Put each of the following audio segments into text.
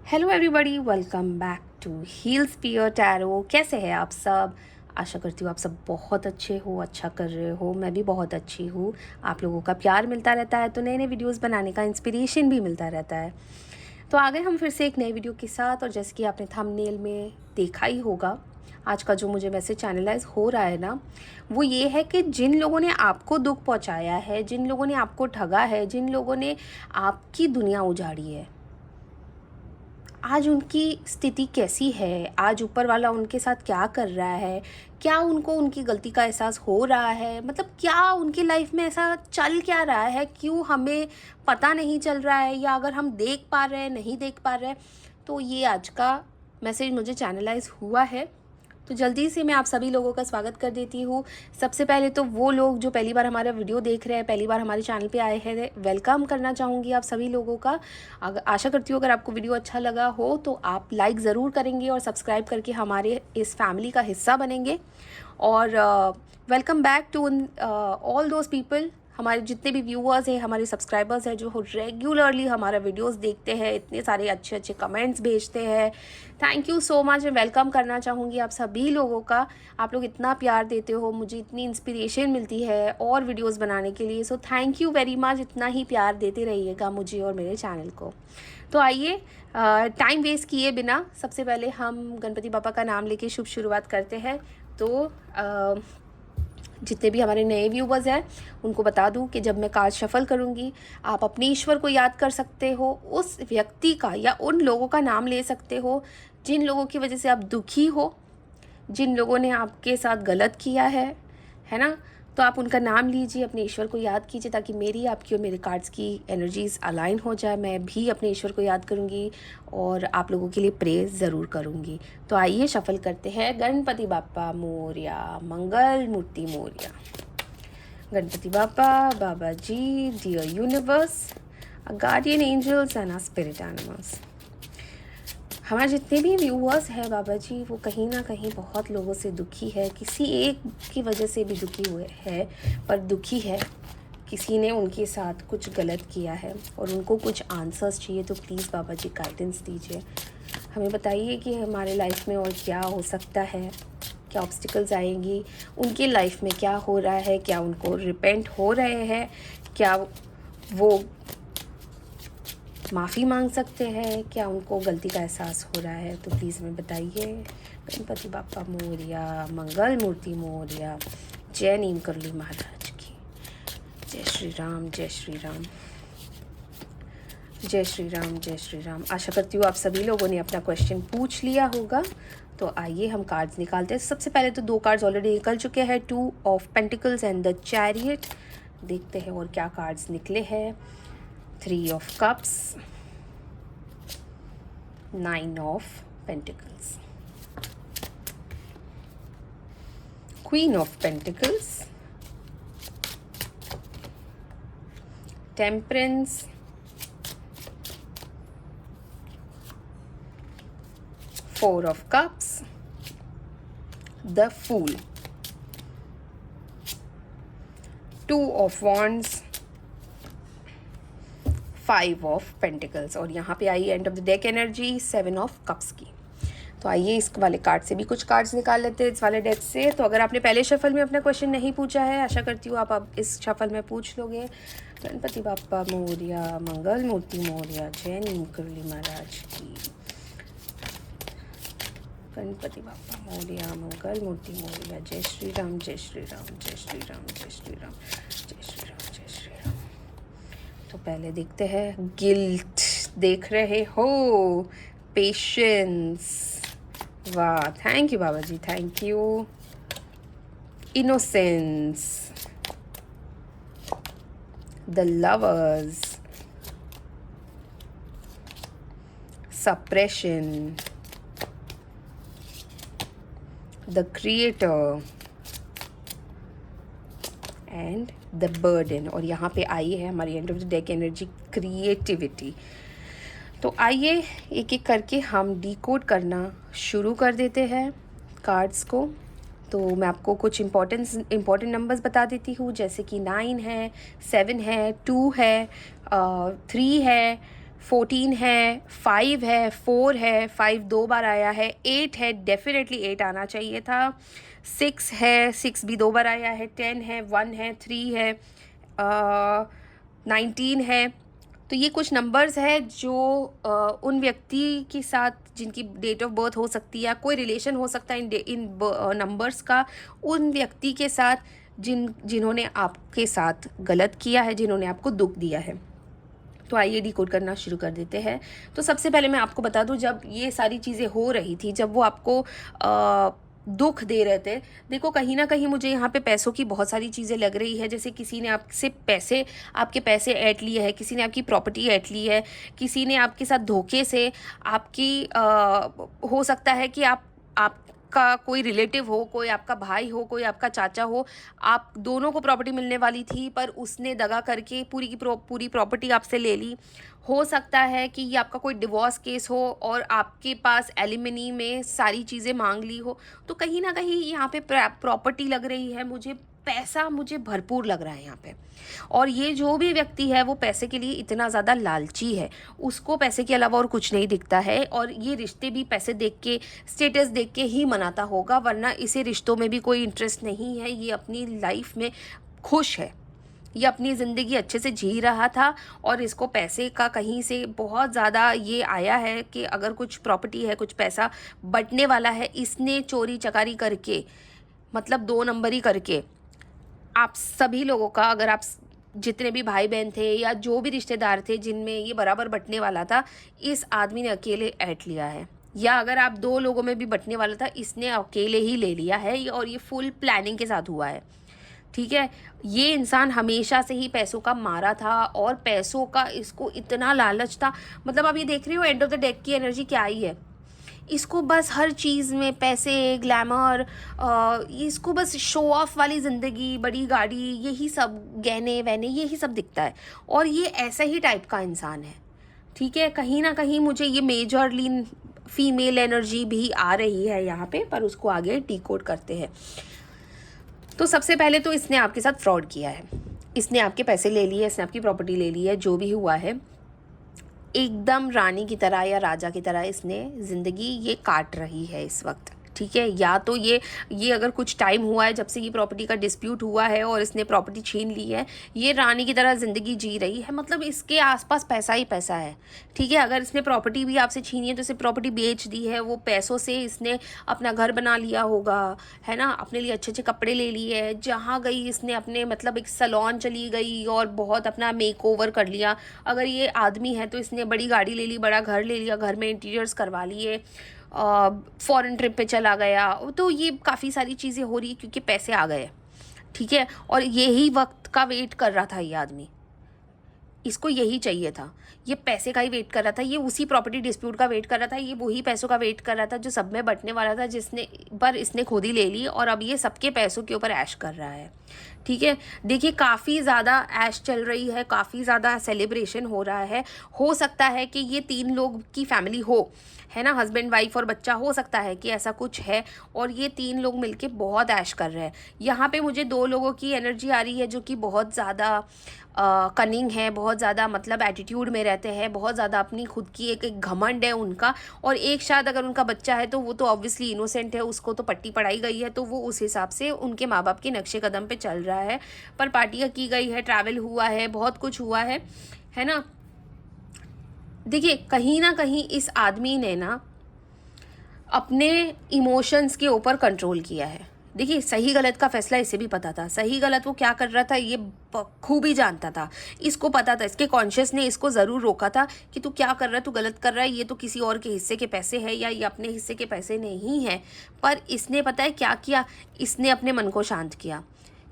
Hello everybody, welcome back to heal spear tarot. कैसे हैं आप सब? आशा करती हूँ आप सब बहुत अच्छे हो, अच्छा कर रहे हो। मैं भी बहुत अच्छी हूँ। आप लोगों का प्यार मिलता रहता है तो नए नए वीडियोस बनाने का इंस्पिरेशन भी मिलता रहता है। तो आ गए हम फिर से एक नए वीडियो के साथ। और जैसे कि आपने थंबनेल में देखा ही होगा, आज का जो मुझे मैसेज चैनलाइज हो रहा है ना, वो ये है कि जिन लोगों ने आपको दुख पहुँचाया है, जिन लोगों ने आपको ठगा है, जिन लोगों ने आपकी दुनिया उजाड़ी है, आज उनकी स्थिति कैसी है, आज ऊपर वाला उनके साथ क्या कर रहा है, क्या उनको उनकी गलती का एहसास हो रहा है, मतलब क्या उनकी लाइफ में ऐसा चल क्या रहा है, क्यों हमें पता नहीं चल रहा है, या अगर हम देख पा रहे हैं नहीं देख पा रहे हैं। तो ये आज का मैसेज मुझे चैनलाइज हुआ है, तो जल्दी से मैं आप सभी लोगों का स्वागत कर देती हूँ। सबसे पहले तो वो लोग जो पहली बार हमारा वीडियो देख रहे हैं, पहली बार हमारे चैनल पे आए हैं, वेलकम करना चाहूँगी आप सभी लोगों का। अगर आशा करती हूँ अगर आपको वीडियो अच्छा लगा हो तो आप लाइक ज़रूर करेंगे और सब्सक्राइब करके हमारे इस फैमिली का हिस्सा बनेंगे। और welcome back to all those people, हमारे जितने भी व्यूअर्स हैं, हमारे सब्सक्राइबर्स हैं जो रेगुलरली हमारा वीडियोस देखते हैं, इतने सारे अच्छे अच्छे कमेंट्स भेजते हैं। Thank you so much. मैं वेलकम करना चाहूँगी आप सभी लोगों का। आप लोग इतना प्यार देते हो, मुझे इतनी इंस्पिरेशन मिलती है और वीडियोस बनाने के लिए। So thank you very much. इतना ही प्यार देते रहिएगा मुझे और मेरे चैनल को। तो आइए टाइम वेस्ट किए बिना सबसे पहले हम गणपति बापा का नाम लेके शुभ शुरुआत करते हैं। तो जितने भी हमारे नए व्यूवर्स हैं उनको बता दूं कि जब मैं कार्ड शफल करूंगी, आप अपने ईश्वर को याद कर सकते हो, उस व्यक्ति का या उन लोगों का नाम ले सकते हो जिन लोगों की वजह से आप दुखी हो, जिन लोगों ने आपके साथ गलत किया है ना। तो आप उनका नाम लीजिए, अपने ईश्वर को याद कीजिए, ताकि मेरी, आपकी और मेरे कार्ड्स की एनर्जीज अलाइन हो जाए। मैं भी अपने ईश्वर को याद करूँगी और आप लोगों के लिए प्रेज ज़रूर करूँगी। तो आइए शफल करते हैं। गणपति बापा मोरया, मंगल मूर्ति मोरया। गणपति बापा, बाबा जी, dear universe, guardian angels and spirit animals. हमारे जितने भी व्यूअर्स हैं बाबा जी, वो कहीं ना कहीं बहुत लोगों से दुखी है, किसी एक की वजह से भी दुखी हुए है, पर दुखी है। किसी ने उनके साथ कुछ गलत किया है और उनको कुछ आंसर्स चाहिए। तो प्लीज़ बाबा जी गाइडेंस दीजिए, हमें बताइए कि हमारे लाइफ में और क्या हो सकता है, क्या ऑब्स्टिकल्स आएंगी, उनकी लाइफ में क्या हो रहा है, क्या उनको रिपेंट हो रहे हैं, क्या वो माफ़ी मांग सकते हैं, क्या उनको गलती का एहसास हो रहा है। तो प्लीज़ हमें बताइए। गणपति बापा मोरया, मंगल मूर्ति मोरया, जय नीम करली महाराज की। जय श्री राम, जय श्री राम, जय श्री राम, जय श्री राम। आशा करती हूँ आप सभी लोगों ने अपना क्वेश्चन पूछ लिया होगा। तो आइए हम कार्ड्स निकालते हैं। सबसे पहले तो दो कार्ड्स ऑलरेडी निकल चुके हैं, 2 of pentacles and the chariot. देखते हैं और क्या कार्ड्स निकले हैं। 3 of cups, 9 of pentacles, Queen of Pentacles, Temperance, 4 of Cups, the Fool, 2 of Wands, 5 of pentacles. और यहाँ पे I end of the deck energy 7 of cups की। तो आइए इस वाले कार्ड से भी कुछ कार्ड्स निकाल लेते हैं, इस वाले डेक से। तो अगर आपने पहले शफल में अपना क्वेश्चन नहीं पूछा है, आशा करती हूँ आप अब इस शफल में पूछ लोगे। गणपति बापा मोरया, मंगल मूर्ति मोरया, जय नीम करली महाराज की। गणपति बापा मोरया, मंगल मूर्ति मोरया, जय श्री राम, जय श्री राम, जय श्री राम, जय श्री राम, जय श्री राम, जय श्री राम। तो पहले देखते हैं गिल्ट, देख रहे हो, पेशेंस, वाह, thank you Baba ji, thank you. Innocence, the lovers, suppression, the creator and the burden. और यहाँ पे आई है हमारी end of the deck energy, creativity. तो आइए एक एक करके हम डिकोड करना शुरू कर देते हैं कार्ड्स को। तो मैं आपको कुछ इम्पोर्टेंट नंबर्स बता देती हूँ, जैसे कि 9 है, 7 है, 2 है, 3 है, 14 है, 5 है, 4 है, 5 2 बार आया है, 8 है, डेफिनेटली 8 आना चाहिए था, 6 है, 6 भी 2 बार आया है, 10 है, 1 है, 3 है, 19 है। तो ये कुछ नंबर्स है जो उन व्यक्ति के साथ जिनकी डेट ऑफ बर्थ हो सकती है या कोई रिलेशन हो सकता है इन नंबर्स का, उन व्यक्ति के साथ जिन्होंने आपके साथ गलत किया है, जिन्होंने आपको दुख दिया है। तो आइए डिकोड करना शुरू कर देते हैं। तो सबसे पहले मैं आपको बता दूं, जब ये सारी चीज़ें हो रही थी, जब वो आपको दुख दे रहे थे, देखो कहीं ना कहीं मुझे यहाँ पे पैसों की बहुत सारी चीज़ें लग रही है। जैसे किसी ने आपसे आपके पैसे ऐंठ लिए हैं, किसी ने आपकी प्रॉपर्टी ऐंठ ली है, किसी ने आपके साथ धोखे से आपकी हो सकता है कि आपका कोई रिलेटिव हो, कोई आपका भाई हो, कोई आपका चाचा हो, आप दोनों को प्रॉपर्टी मिलने वाली थी पर उसने दगा करके पूरी की पूरी प्रॉपर्टी आपसे ले ली। हो सकता है कि ये आपका कोई डिवोर्स केस हो और आपके पास एलिमनी में सारी चीज़ें मांग ली हो। तो कहीं ना कहीं यहाँ पे प्रॉपर्टी लग रही है मुझे, पैसा मुझे भरपूर लग रहा है यहाँ पे। और ये जो भी व्यक्ति है वो पैसे के लिए इतना ज़्यादा लालची है, उसको पैसे के अलावा और कुछ नहीं दिखता है। और ये रिश्ते भी पैसे देख के, स्टेटस देख के ही मनाता होगा, वरना इसे रिश्तों में भी कोई इंटरेस्ट नहीं है। ये अपनी लाइफ में खुश है, ये अपनी ज़िंदगी अच्छे से जी रहा था और इसको पैसे का कहीं से बहुत ज़्यादा ये आया है कि अगर कुछ प्रॉपर्टी है, कुछ पैसा बटने वाला है, इसने चोरी चकारी करके, मतलब 2 नंबरी करके आप सभी लोगों का, अगर आप जितने भी भाई बहन थे या जो भी रिश्तेदार थे जिनमें ये बराबर बंटने वाला था, इस आदमी ने अकेले ऐंठ लिया है। या अगर आप 2 लोगों में भी बंटने वाला था, इसने अकेले ही ले लिया है और ये फुल प्लानिंग के साथ हुआ है। ठीक है, ये इंसान हमेशा से ही पैसों का मारा था और पैसों का इसको इतना लालच था। मतलब आप ये देख रहे हो एंड ऑफ द डेक की एनर्जी क्या आई है। इसको बस हर चीज़ में पैसे, ग्लैमर, इसको बस शो ऑफ वाली ज़िंदगी, बड़ी गाड़ी, यही सब, गहने वहने, यही सब दिखता है। और ये ऐसा ही टाइप का इंसान है। ठीक है, कहीं ना कहीं मुझे ये मेजरली फीमेल एनर्जी भी आ रही है यहाँ पे, पर उसको आगे डिकोड करते हैं। तो सबसे पहले तो इसने आपके साथ फ्रॉड किया है, इसने आपके पैसे ले लिए, इसने आपकी प्रॉपर्टी ले ली है। जो भी हुआ है, एकदम रानी की तरह या राजा की तरह इसने ज़िंदगी ये काट रही है इस वक्त। ठीक है, या तो ये अगर कुछ टाइम हुआ है जब से ये प्रॉपर्टी का डिस्प्यूट हुआ है और इसने प्रॉपर्टी छीन ली है, ये रानी की तरह ज़िंदगी जी रही है। मतलब इसके आसपास पैसा ही पैसा है। ठीक है, अगर इसने प्रॉपर्टी भी आपसे छीनी है तो इसे प्रॉपर्टी बेच दी है, वो पैसों से इसने अपना घर बना लिया होगा, है ना, अपने लिए अच्छे अच्छे कपड़े ले लिए है, जहाँ गई इसने अपने मतलब एक सैलून चली गई और बहुत अपना मेक ओवर कर लिया। अगर ये आदमी है तो इसने बड़ी गाड़ी ले ली, बड़ा घर ले लिया, घर में इंटीरियर्स करवा लिए, फॉरेन ट्रिप पे चला गया। तो ये काफ़ी सारी चीज़ें हो रही क्योंकि पैसे आ गए। ठीक है, और यही वक्त का वेट कर रहा था ये आदमी, इसको यही चाहिए था, ये पैसे का ही वेट कर रहा था, ये उसी प्रॉपर्टी डिस्प्यूट का वेट कर रहा था, ये वही पैसों का वेट कर रहा था जो सब में बंटने वाला था, जिसने पर इसने खुद ही ले ली और अब ये सबके पैसों के ऊपर ऐश कर रहा है। ठीक है, देखिए काफ़ी ज़्यादा ऐश चल रही है, काफ़ी ज़्यादा सेलिब्रेशन हो रहा है। हो सकता है कि ये 3 लोग की फैमिली हो, है ना, हस्बैंड वाइफ और बच्चा, हो सकता है कि ऐसा कुछ है और ये 3 लोग मिलके बहुत ऐश कर रहे हैं। यहाँ पे मुझे 2 लोगों की एनर्जी आ रही है जो कि बहुत ज़्यादा कनिंग है, बहुत ज़्यादा मतलब एटीट्यूड में रहते हैं, बहुत ज़्यादा अपनी खुद की एक घमंड है उनका। और एक शायद अगर उनका बच्चा है तो वो तो ऑब्वियसली इनोसेंट है, उसको तो पट्टी पढ़ाई गई है, तो वो उस हिसाब से उनके माँ बाप के नक्शे कदम पे चल रहा है। पर पार्टियाँ की गई है, ट्रैवल हुआ है, बहुत कुछ हुआ है ना। देखिए कहीं ना कहीं इस आदमी ने ना अपने इमोशंस के ऊपर कंट्रोल किया है। देखिए सही गलत का फैसला इसे भी पता था, सही गलत वो क्या कर रहा था ये खूब ही जानता था। इसको पता था, इसके कॉन्शियस ने इसको ज़रूर रोका था कि तू क्या कर रहा है, तू गलत कर रहा है, ये तो किसी और के हिस्से के पैसे हैं या ये अपने हिस्से के पैसे नहीं हैं। पर इसने पता है क्या किया, इसने अपने मन को शांत किया,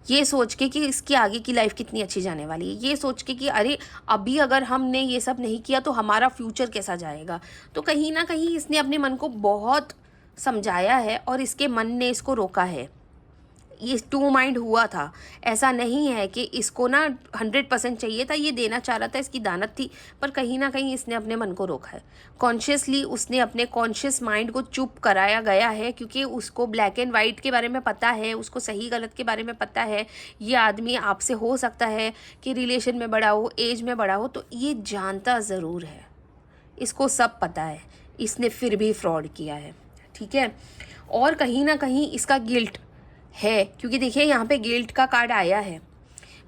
ये सोच के कि इसकी आगे की लाइफ कितनी अच्छी जाने वाली है, ये सोच के कि अरे अभी अगर हमने ये सब नहीं किया तो हमारा फ्यूचर कैसा जाएगा। तो कहीं ना कहीं इसने अपने मन को बहुत समझाया है और इसके मन ने इसको रोका है। ये 2 माइंड हुआ था, ऐसा नहीं है कि इसको ना 100% चाहिए था, ये देना चाह रहा था, इसकी दानत थी, पर कहीं ना कहीं इसने अपने मन को रोका है। कॉन्शियसली उसने अपने कॉन्शियस माइंड को चुप कराया गया है क्योंकि उसको ब्लैक एंड वाइट के बारे में पता है, उसको सही गलत के बारे में पता है। ये आदमी आपसे हो सकता है कि रिलेशन में बड़ा हो, एज में बड़ा हो, तो ये जानता ज़रूर है। इसको सब पता है, इसने फिर भी फ्रॉड किया है, ठीक है। और कहीं ना कहीं इसका गिल्ट है, क्योंकि देखिए यहाँ पे गिल्ट का कार्ड आया है।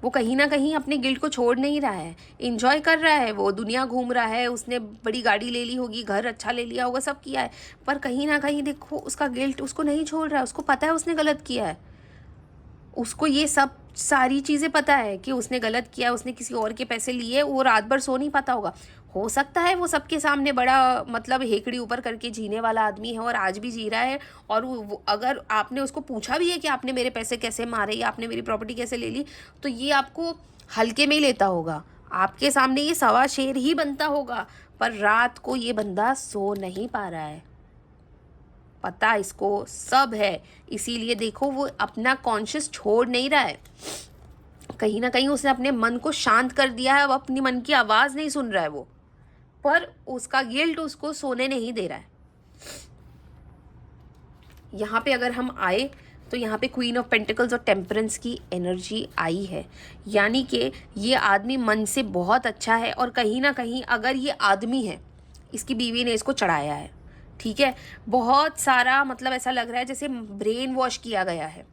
वो कहीं ना कहीं अपने गिल्ट को छोड़ नहीं रहा है, इंजॉय कर रहा है, वो दुनिया घूम रहा है, उसने बड़ी गाड़ी ले ली होगी, घर अच्छा ले लिया होगा, सब किया है, पर कहीं ना कहीं देखो उसका गिल्ट उसको नहीं छोड़ रहा है। उसको पता है उसने गलत किया है, उसको ये सब सारी चीज़ें पता है कि उसने गलत किया, उसने किसी और के पैसे लिए, वो रात भर सो नहीं पाता होगा। हो सकता है वो सबके सामने बड़ा मतलब हेकड़ी ऊपर करके जीने वाला आदमी है और आज भी जी रहा है। और अगर आपने उसको पूछा भी है कि आपने मेरे पैसे कैसे मारे या आपने मेरी प्रॉपर्टी कैसे ले ली, तो ये आपको हल्के में ही लेता होगा, आपके सामने ये सवा शेर ही बनता होगा। पर रात को ये बंदा सो नहीं पा रहा है, पता इसको सब है, इसीलिए देखो वो अपना कॉन्शियस छोड़ नहीं रहा है। कहीं ना कहीं उसने अपने मन को शांत कर दिया है, अब अपनी मन की आवाज़ नहीं सुन रहा है वो, पर उसका गिल्ट उसको सोने नहीं दे रहा है। यहाँ पे अगर हम आए तो यहाँ पे क्वीन ऑफ पेंटिकल्स और टेम्परेंस की एनर्जी आई है, यानी कि ये आदमी मन से बहुत अच्छा है। और कहीं ना कहीं अगर ये आदमी है, इसकी बीवी ने इसको चढ़ाया है, ठीक है, बहुत सारा मतलब ऐसा लग रहा है जैसे ब्रेन वॉश किया गया है,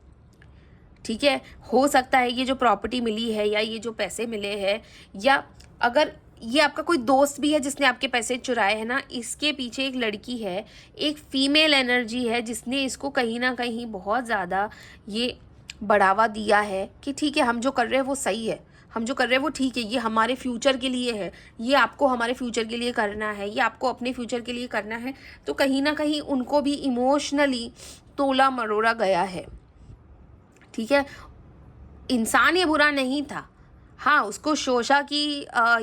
ठीक है। हो सकता है ये जो प्रॉपर्टी मिली है या ये जो पैसे मिले हैं, या अगर ये आपका कोई दोस्त भी है जिसने आपके पैसे चुराए हैं ना, इसके पीछे एक लड़की है, एक फीमेल एनर्जी है जिसने इसको कहीं ना कहीं बहुत ज़्यादा ये बढ़ावा दिया है कि ठीक है हम जो कर रहे हैं वो सही है, हम जो कर रहे हैं वो ठीक है, ये हमारे फ्यूचर के लिए है, ये आपको हमारे फ्यूचर के लिए करना है, ये आपको अपने फ्यूचर के लिए करना है। तो कहीं ना कहीं उनको भी इमोशनली तोला मरोड़ा गया है, ठीक है। इंसान ये बुरा नहीं था, हाँ उसको शोषा की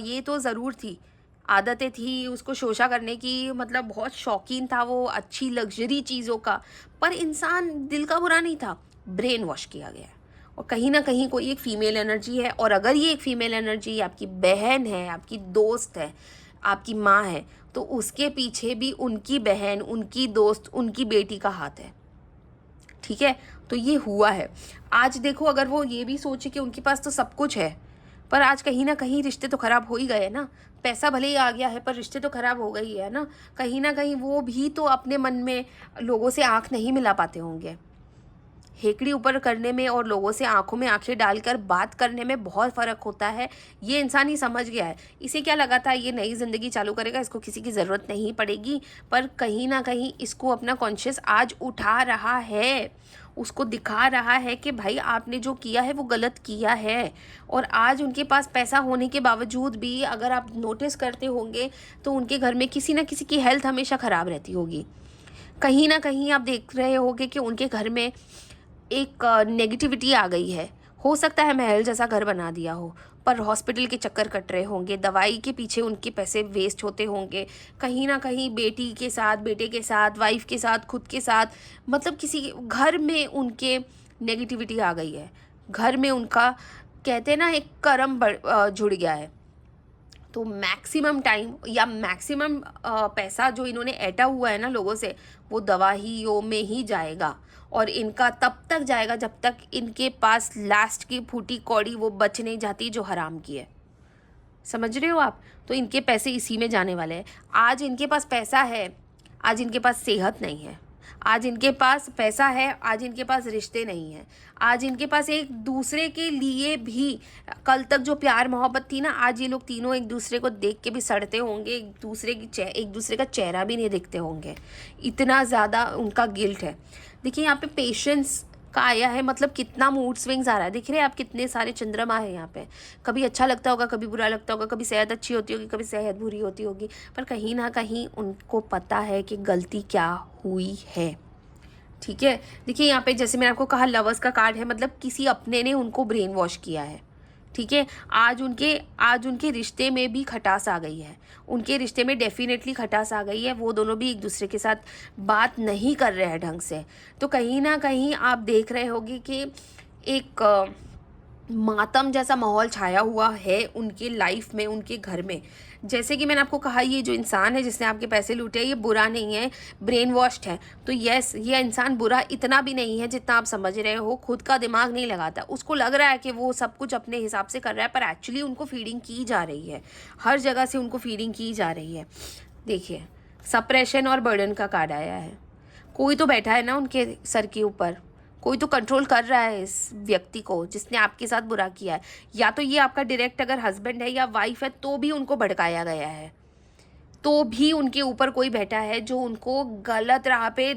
ये तो ज़रूर थी, आदतें थी उसको शोषा करने की, मतलब बहुत शौकीन था वो अच्छी लग्जरी चीज़ों का। पर इंसान दिल का बुरा नहीं था, ब्रेन वॉश किया गया है। और कहीं ना कहीं कोई एक फ़ीमेल एनर्जी है, और अगर ये एक फ़ीमेल एनर्जी आपकी बहन है, आपकी दोस्त है, आपकी माँ है, तो उसके पीछे भी उनकी बहन, उनकी दोस्त, उनकी बेटी का हाथ है, ठीक है। तो ये हुआ है। आज देखो अगर वो ये भी सोचे कि उनके पास तो सब कुछ है, पर आज कहीं ना कहीं रिश्ते तो खराब हो ही गए ना। पैसा भले ही आ गया है पर रिश्ते तो खराब हो गई है ना। कहीं ना कहीं वो भी तो अपने मन में लोगों से आंख नहीं मिला पाते होंगे। हेकड़ी ऊपर करने में और लोगों से आंखों में आंखें डालकर बात करने में बहुत फ़र्क होता है। ये इंसान ही समझ गया है। इसे क्या लगा था ये नई ज़िंदगी चालू करेगा, इसको किसी की ज़रूरत नहीं पड़ेगी, पर कहीं ना कहीं इसको अपना कॉन्शियस आज उठा रहा है, उसको दिखा रहा है कि भाई आपने जो किया है वो गलत किया है। और आज उनके पास पैसा होने के बावजूद भी अगर आप नोटिस करते होंगे तो उनके घर में किसी ना किसी की हेल्थ हमेशा ख़राब रहती होगी। कहीं ना कहीं आप देख रहे होंगे कि उनके घर में एक नेगेटिविटी आ गई है। हो सकता है महल जैसा घर बना दिया हो, पर हॉस्पिटल के चक्कर कट रहे होंगे, दवाई के पीछे उनके पैसे वेस्ट होते होंगे, कहीं ना कहीं बेटी के साथ, बेटे के साथ, वाइफ के साथ, खुद के साथ, मतलब किसी घर में उनके नेगेटिविटी आ गई है। घर में उनका कहते हैं ना एक कर्म जुड़ गया है। तो मैक्सिमम टाइम या मैक्सिमम पैसा जो इन्होंने ऐंठा हुआ है ना लोगों से, वो दवाइयों में ही जाएगा। और इनका तब तक जाएगा जब तक इनके पास लास्ट की फूटी कौड़ी वो बच नहीं जाती जो हराम की है। समझ रहे हो आप? तो इनके पैसे इसी में जाने वाले हैं। आज इनके पास पैसा है, आज इनके पास सेहत नहीं है। आज इनके पास पैसा है, आज इनके पास रिश्ते नहीं हैं। आज इनके पास एक दूसरे के लिए भी, कल तक जो प्यार मोहब्बत थी ना, आज ये लोग तीनों एक दूसरे को देख के भी सड़ते होंगे, एक दूसरे का चेहरा भी नहीं देखते होंगे, इतना ज़्यादा उनका गिल्ट है। देखिए यहाँ पे पेशेंस का आया है, मतलब कितना मूड स्विंग्स आ रहा है। दिख रहे हैं आप कितने सारे चंद्रमा है यहाँ पे। कभी अच्छा लगता होगा, कभी बुरा लगता होगा, कभी सेहत अच्छी होती होगी, कभी सेहत बुरी होती होगी, पर कहीं ना कहीं उनको पता है कि गलती क्या हुई है, ठीक है। देखिए यहाँ पे जैसे मैंने आपको कहा लवर्स का कार्ड है, मतलब किसी अपने ने उनको ब्रेन वॉश किया है, ठीक है। आज उनके रिश्ते में भी खटास आ गई है, उनके रिश्ते में डेफिनेटली खटास आ गई है। वो दोनों भी एक दूसरे के साथ बात नहीं कर रहे हैं ढंग से। तो कहीं ना कहीं आप देख रहे होंगे कि एक मातम जैसा माहौल छाया हुआ है उनके लाइफ में, उनके घर में। जैसे कि मैंने आपको कहा ये जो इंसान है जिसने आपके पैसे लूटे हैं, ये बुरा नहीं है, ब्रेन वॉश्ड है। तो यस, ये इंसान बुरा इतना भी नहीं है जितना आप समझ रहे हो। खुद का दिमाग नहीं लगाता, उसको लग रहा है कि वो सब कुछ अपने हिसाब से कर रहा है, पर एक्चुअली उनको फीडिंग की जा रही है, हर जगह से उनको फीडिंग की जा रही है। देखिए, सप्रेशन और बर्डन का कार्ड आया है। कोई तो बैठा है ना उनके सर के ऊपर, कोई तो कंट्रोल कर रहा है इस व्यक्ति को जिसने आपके साथ बुरा किया है। या तो ये आपका डायरेक्ट अगर हस्बैंड है या वाइफ है तो भी उनको भड़काया गया है, तो भी उनके ऊपर कोई बैठा है जो उनको गलत राह पे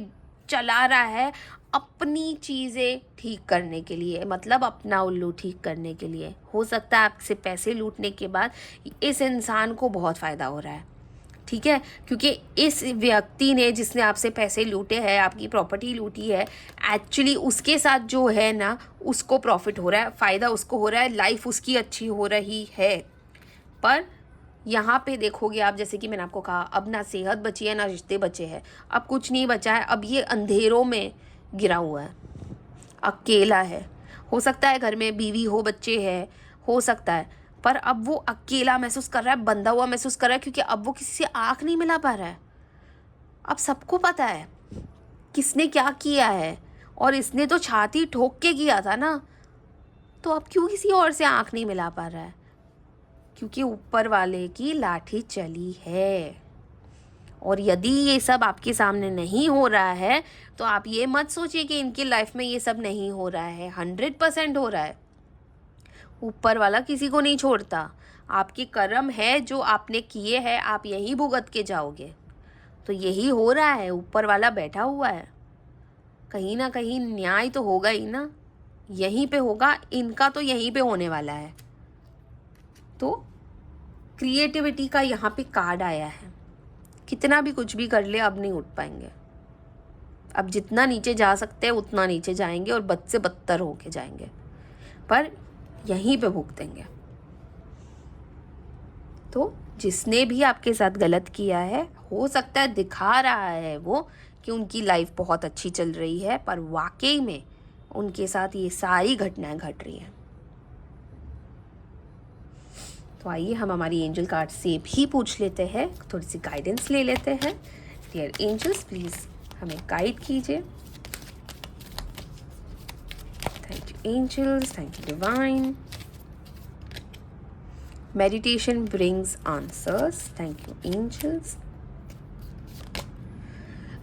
चला रहा है अपनी चीज़ें ठीक करने के लिए, मतलब अपना उल्लू ठीक करने के लिए। हो सकता है आपसे पैसे लूटने के बाद इस इंसान को बहुत फ़ायदा हो रहा है, ठीक है, क्योंकि इस व्यक्ति ने जिसने आपसे पैसे लूटे हैं, आपकी प्रॉपर्टी लूटी है, एक्चुअली उसके साथ जो है ना उसको प्रॉफिट हो रहा है, फ़ायदा उसको हो रहा है, लाइफ उसकी अच्छी हो रही है। पर यहाँ पे देखोगे आप, जैसे कि मैंने आपको कहा, अब ना सेहत बची है ना रिश्ते बचे हैं, अब कुछ नहीं बचा है। अब ये अंधेरों में गिरा हुआ है, अकेला है। हो सकता है घर में बीवी हो, बच्चे हैं, हो सकता है, पर अब वो अकेला महसूस कर रहा है, बंधा हुआ महसूस कर रहा है, क्योंकि अब वो किसी से आँख नहीं मिला पा रहा है। अब सबको पता है किसने क्या किया है, और इसने तो छाती ठोक के किया था ना, तो अब क्यों किसी और से आँख नहीं मिला पा रहा है? क्योंकि ऊपर वाले की लाठी चली है। और यदि ये सब आपके सामने नहीं हो रहा है तो आप ये मत सोचिए कि इनकी लाइफ में ये सब नहीं हो रहा है, 100% हो रहा है। ऊपर वाला किसी को नहीं छोड़ता। आपके कर्म है जो आपने किए हैं, आप यही भुगत के जाओगे। तो यही हो रहा है, ऊपर वाला बैठा हुआ है, कहीं ना कहीं न्याय तो होगा ही ना, यहीं पे होगा, इनका तो यहीं पे होने वाला है। तो क्रिएटिविटी का यहाँ पे कार्ड आया है। कितना भी कुछ भी कर ले, अब नहीं उठ पाएंगे। अब जितना नीचे जा सकते हैं उतना नीचे जाएंगे और बद से बदतर होके जाएंगे, पर यहीं पे भुगतेंगे। तो जिसने भी आपके साथ गलत किया है, हो सकता है दिखा रहा है वो कि उनकी लाइफ बहुत अच्छी चल रही है, पर वाकई में उनके साथ ये सारी घटनाएं घट रही हैं। तो आइए हम हमारी एंजल कार्ड से भी पूछ लेते हैं, थोड़ी सी गाइडेंस ले लेते हैं। डियर एंजल्स, प्लीज़ हमें गाइड कीजिए। Thank you angels, thank you divine. Meditation brings answers, thank you angels.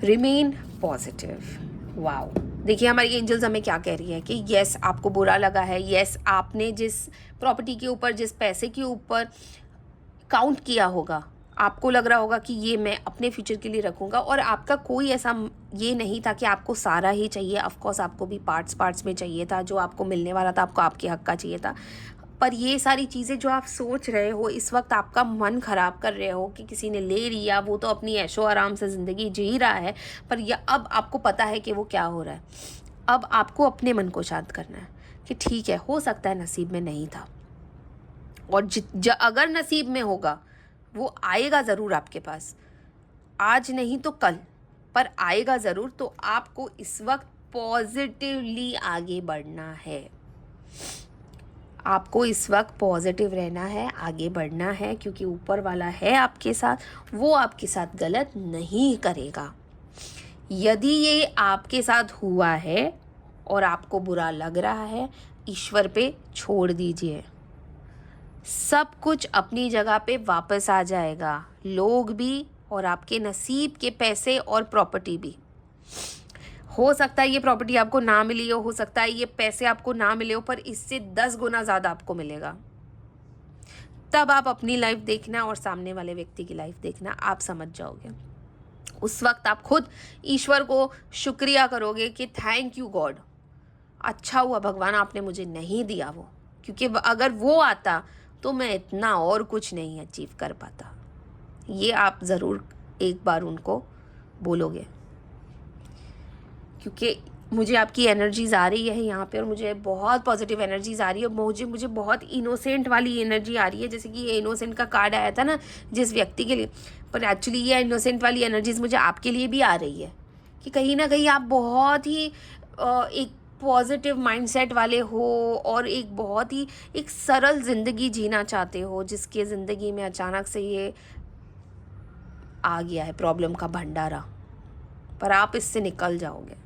Remain positive. Wow, देखिए हमारी एंजल्स हमें क्या कह रही है कि यस, आपको बुरा लगा है, यस, आपने जिस प्रॉपर्टी के ऊपर, जिस पैसे के ऊपर काउंट किया होगा, आपको लग रहा होगा कि ये मैं अपने फ्यूचर के लिए रखूँगा, और आपका कोई ऐसा ये नहीं था कि आपको सारा ही चाहिए। ऑफकोर्स आपको भी पार्ट्स में चाहिए था, जो आपको मिलने वाला था, आपको आपके हक का चाहिए था। पर ये सारी चीज़ें जो आप सोच रहे हो, इस वक्त आपका मन ख़राब कर रहे हो कि किसी ने ले लिया, वो तो अपनी ऐशो आराम से ज़िंदगी जी रहा है, पर यह अब आपको पता है कि वो क्या हो रहा है। अब आपको अपने मन को शांत करना है कि ठीक है, हो सकता है नसीब में नहीं था, और अगर नसीब में होगा वो आएगा ज़रूर आपके पास, आज नहीं तो कल, पर आएगा ज़रूर। तो आपको इस वक्त पॉजिटिवली आगे बढ़ना है, आपको इस वक्त पॉजिटिव रहना है, आगे बढ़ना है, क्योंकि ऊपर वाला है आपके साथ, वो आपके साथ गलत नहीं करेगा। यदि ये आपके साथ हुआ है और आपको बुरा लग रहा है, ईश्वर पे छोड़ दीजिए, सब कुछ अपनी जगह पे वापस आ जाएगा, लोग भी और आपके नसीब के पैसे और प्रॉपर्टी भी। हो सकता है ये प्रॉपर्टी आपको ना मिली हो सकता है ये पैसे आपको ना मिले हो, पर इससे 10 गुना ज़्यादा आपको मिलेगा। तब आप अपनी लाइफ देखना और सामने वाले व्यक्ति की लाइफ देखना, आप समझ जाओगे। उस वक्त आप खुद ईश्वर को शुक्रिया करोगे कि थैंक यू गॉड, अच्छा हुआ भगवान आपने मुझे नहीं दिया वो, क्योंकि अगर वो आता तो मैं इतना और कुछ नहीं अचीव कर पाता। ये आप ज़रूर एक बार उनको बोलोगे, क्योंकि मुझे आपकी एनर्जीज़ आ रही है यहाँ पे, और मुझे बहुत पॉजिटिव एनर्जीज़ आ रही है, मुझे बहुत इनोसेंट वाली एनर्जी आ रही है। जैसे कि ये इनोसेंट का कार्ड आया था ना जिस व्यक्ति के लिए, पर एक्चुअली ये इनोसेंट वाली एनर्जीज़ मुझे आपके लिए भी आ रही है कि कहीं ना कहीं आप बहुत ही एक पॉजिटिव माइंडसेट वाले हो, और एक बहुत ही एक सरल ज़िंदगी जीना चाहते हो, जिसके ज़िंदगी में अचानक से ये आ गया है प्रॉब्लम का भंडारा, पर आप इससे निकल जाओगे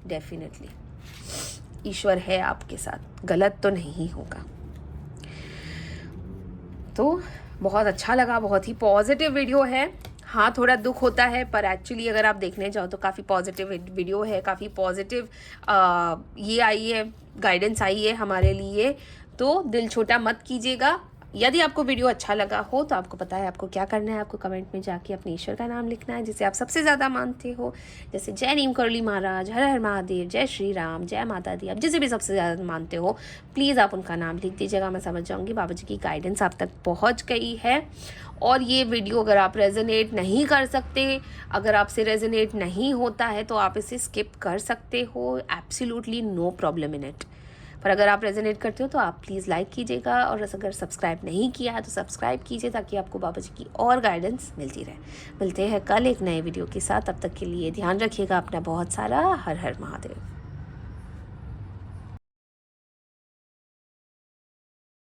डेफिनेटली। ईश्वर है आपके साथ, गलत तो नहीं होगा। तो बहुत अच्छा लगा, बहुत ही पॉजिटिव वीडियो है। हाँ, थोड़ा दुख होता है, पर एक्चुअली अगर आप देखने जाओ तो काफ़ी पॉजिटिव वीडियो है, काफ़ी पॉजिटिव ये आई है, गाइडेंस आई है हमारे लिए। तो दिल छोटा मत कीजिएगा। यदि आपको वीडियो अच्छा लगा हो तो आपको पता है आपको क्या करना है। आपको कमेंट में जाके अपने ईश्वर का नाम लिखना है जिसे आप सबसे ज़्यादा मानते हो, जैसे जय नीम करौली महाराज, हर हर महादेव, जय श्री राम, जय माता दी। आप जिसे भी सबसे ज़्यादा मानते हो प्लीज़ आप उनका नाम लिख दीजिएगा। मैं समझ जाऊँगी बाबा जी की गाइडेंस आप तक पहुँच गई है। और ये वीडियो अगर आप रेजोनेट नहीं कर सकते, अगर आपसे रेजोनेट नहीं होता है तो आप इसे स्किप कर सकते हो, absolutely no problem in it. पर अगर आप रेजोनेट करते हो तो आप प्लीज़ लाइक कीजिएगा, और अगर सब्सक्राइब नहीं किया है तो सब्सक्राइब कीजिए ताकि आपको बाबा जी की और गाइडेंस मिलती रहे। मिलते हैं कल एक नए वीडियो के साथ, तब तक के लिए ध्यान रखिएगा अपना बहुत सारा। हर हर महादेव।